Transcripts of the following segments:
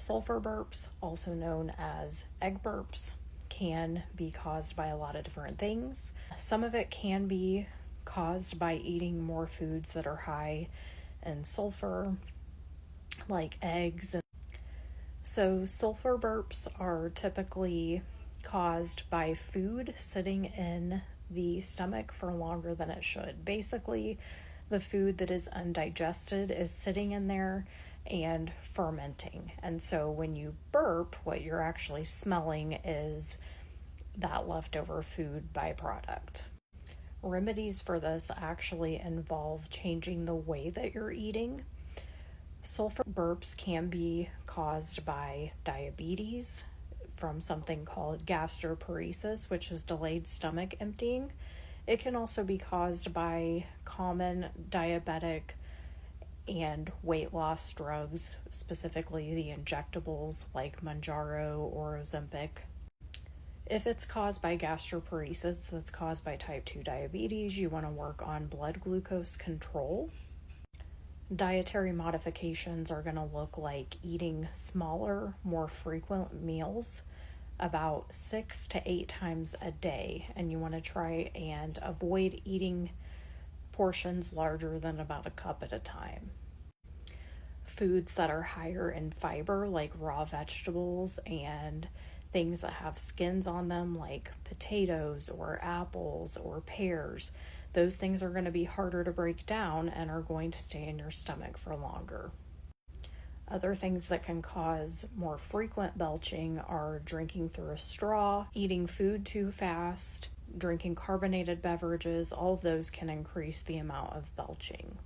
Sulfur burps, also known as egg burps, can be caused by a lot of different things. Some of it can be caused by eating more foods that are high in sulfur, like eggs. So sulfur burps are typically caused by food sitting in the stomach for longer than it should. Basically, the food that is undigested is sitting in there and fermenting. And so when you burp, what you're actually smelling is that leftover food byproduct. Remedies for this actually involve changing the way that you're eating. Sulfur burps can be caused by diabetes from something called gastroparesis, which is delayed stomach emptying. It can also be caused by common diabetic and weight loss drugs, specifically the injectables like Mounjaro or Ozempic. If it's caused by gastroparesis, that's caused by type 2 diabetes, you want to work on blood glucose control. Dietary modifications are going to look like eating smaller, more frequent meals about 6 to 8 times a day, and you want to try and avoid eating portions larger than about a cup at a time. Foods that are higher in fiber, like raw vegetables and things that have skins on them, like potatoes or apples or pears, those things are going to be harder to break down and are going to stay in your stomach for longer. Other things that can cause more frequent belching are drinking through a straw, eating food too fast, drinking carbonated beverages. All of those can increase the amount of belching.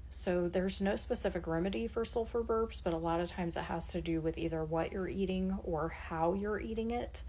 So there's no specific remedy for sulfur burps, but a lot of times it has to do with either what you're eating or how you're eating it.